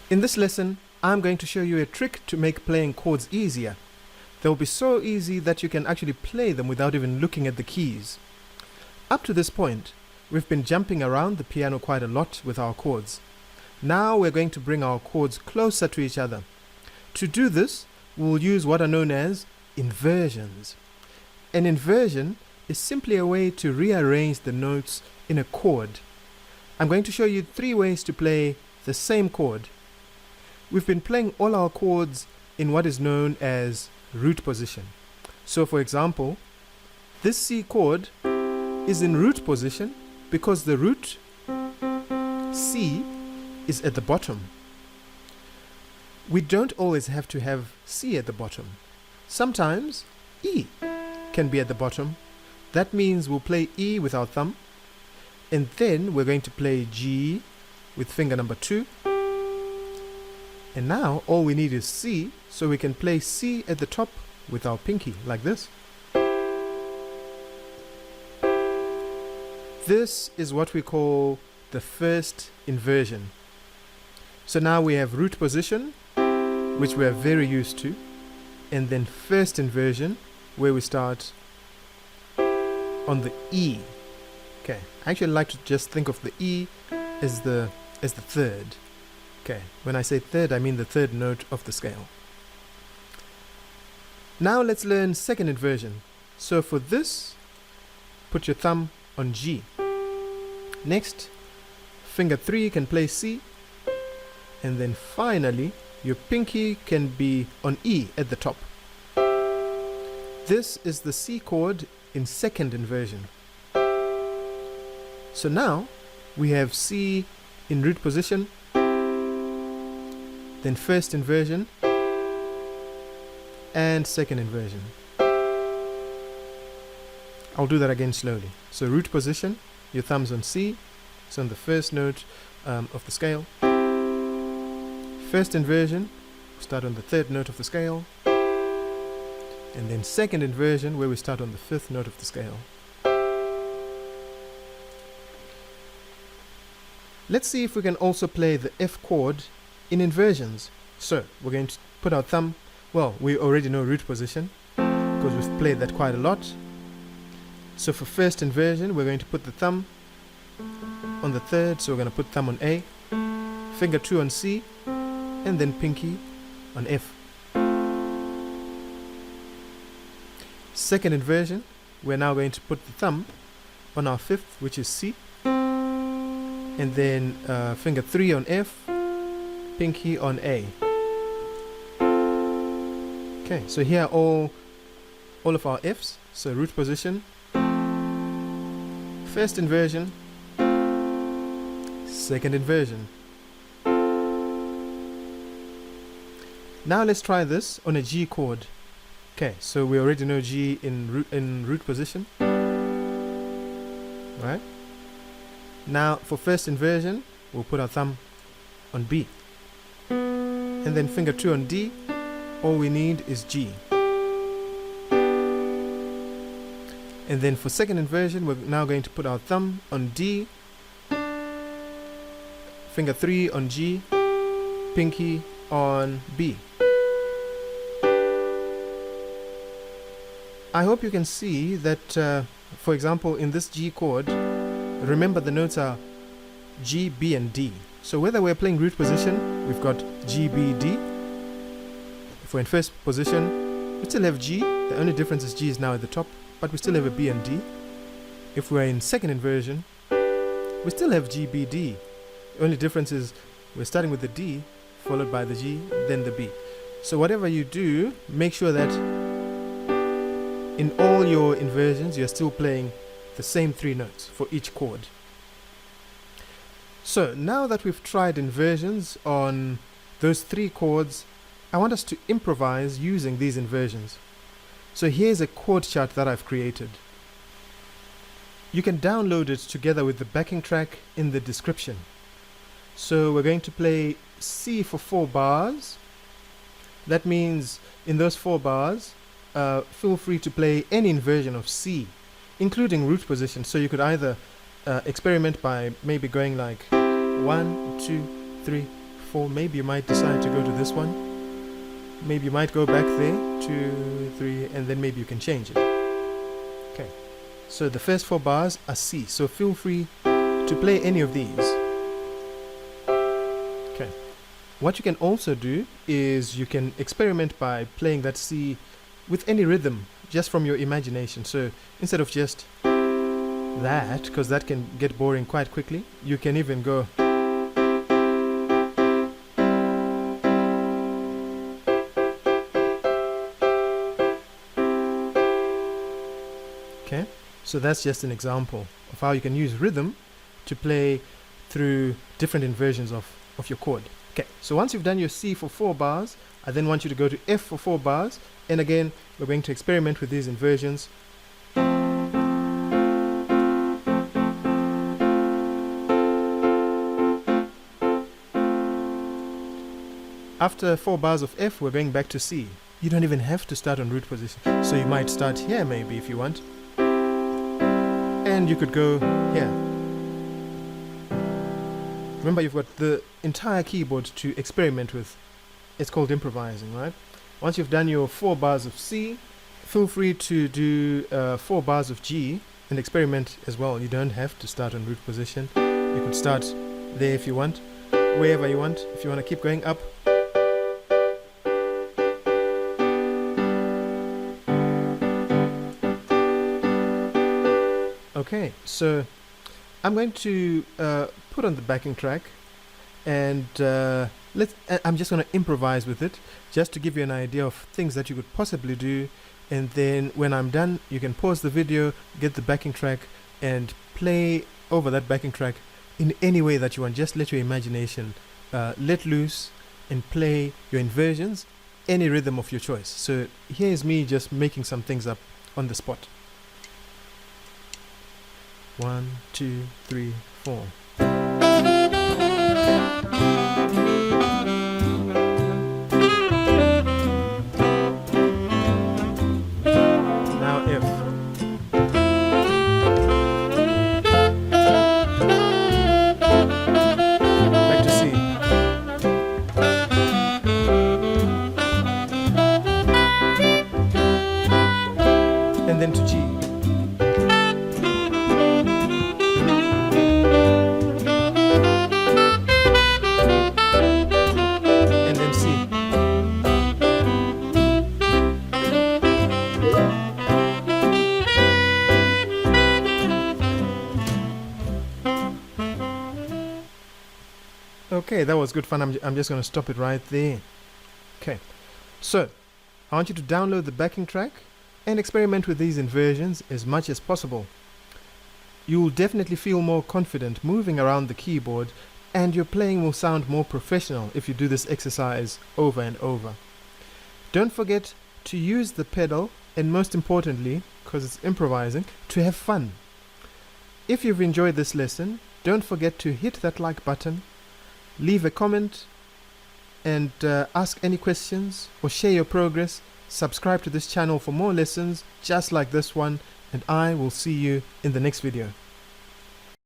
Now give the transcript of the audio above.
In this lesson, I'm going to show you a trick to make playing chords easier. They'll be so easy that you can actually play them without even looking at the keys. Up to this point, we've been jumping around the piano quite a lot with our chords. Now we're going to bring our chords closer to each other. To do this, we'll use what are known as inversions. An inversion is simply a way to rearrange the notes in a chord. I'm going to show you 3 ways to play the same chord. We've been playing all our chords in what is known as root position. So for example, this C chord is in root position because the root C is at the bottom. We don't always have to have C at the bottom. Sometimes E can be at the bottom. That means we'll play E with our thumb, and then we're going to play G with finger number 2. And now all we need is C, so we can play C at the top with our pinky, like this. This is what we call the first inversion. So now we have root position, which we are very used to, and then first inversion, where we start on the E. Okay, I actually like to just think of the E as the third. Okay, when I say third, I mean the third note of the scale. Now let's learn second inversion. So for this, put your thumb on G. Next, finger 3 can play C, and then finally your pinky can be on E at the top. This is the C chord in second inversion. So now we have C in root position, then first inversion and second inversion. I'll do that again slowly. So root position, your thumb's on C, it's on the first note of the scale. First inversion, start on the third note of the scale. And then second inversion, where we start on the 5th note of the scale. Let's see if we can also play the F chord in inversions. So we're going to put our thumb, well, we already know root position because we've played that quite a lot. So for first inversion, we're going to put the thumb on the 3rd, so we're going to put thumb on A, finger 2 on C, and then pinky on F. Second inversion, we're now going to put the thumb on our 5th, which is C, and then finger 3 on F, pinky on A. Okay, so here are all of our Fs. So root position, first inversion, second inversion. Now let's try this on a G chord. Okay, so we already know G in root position. Right? Now for first inversion, we'll put our thumb on B. And then finger 2 on D. All we need is G. And then for second inversion, we're now going to put our thumb on D, finger 3 on G, pinky on B. I hope you can see that, for example, in this G chord, remember the notes are G, B, and D. So whether we're playing root position, we've got G, B, D. If we're in first position, we still have G. The only difference is G is now at the top, but we still have a B and D. If we're in second inversion, we still have G, B, D. The only difference is we're starting with the D, followed by the G, then the B. So whatever you do, make sure that in all your inversions, you're still playing the same 3 notes for each chord. So now that we've tried inversions on those 3 chords, I want us to improvise using these inversions. So here's a chord chart that I've created. You can download it together with the backing track in the description. So we're going to play C for 4 bars. That means in those 4 bars, feel free to play any inversion of C, including root position. So you could either experiment by maybe going like 1, 2, 3, 4, 4. Maybe you might decide to go to this one. Maybe you might go back there, 2, 3, and then maybe you can change it. Okay, so the first 4 bars are C, so feel free to play any of these. Okay, what you can also do is you can experiment by playing that C with any rhythm just from your imagination. So instead of just that, because that can get boring quite quickly, you can even go okay. So that's just an example of how you can use rhythm to play through different inversions of your chord. Okay, so once you've done your C for 4 bars, I then want you to go to F for 4 bars, and again we're going to experiment with these inversions. After 4 bars of F, we're going back to C. You don't even have to start on root position, so you might start here maybe if you want, and you could go here. Remember, you've got the entire keyboard to experiment with. It's called improvising, right? Once you've done your 4 bars of C, feel free to do 4 bars of G and experiment as well. You don't have to start on root position. You could start there if you want, wherever you want. If you want to keep going up, okay, so I'm going to put on the backing track, and I'm just going to improvise with it, just to give you an idea of things that you could possibly do. And then when I'm done, you can pause the video, get the backing track, and play over that backing track in any way that you want. Just let your imagination let loose and play your inversions, any rhythm of your choice. So here's me just making some things up on the spot. 1, 2, 3, 4. Now F. Back to C. And then to G. Okay, that was good fun. I'm just going to stop it right there. Okay, so I want you to download the backing track and experiment with these inversions as much as possible. You will definitely feel more confident moving around the keyboard, and your playing will sound more professional if you do this exercise over and over. Don't forget to use the pedal, and most importantly, because it's improvising, to have fun. If you've enjoyed this lesson, don't forget to hit that like button, leave a comment, and ask any questions or share your progress. Subscribe to this channel for more lessons just like this one, and I will see you in the next video.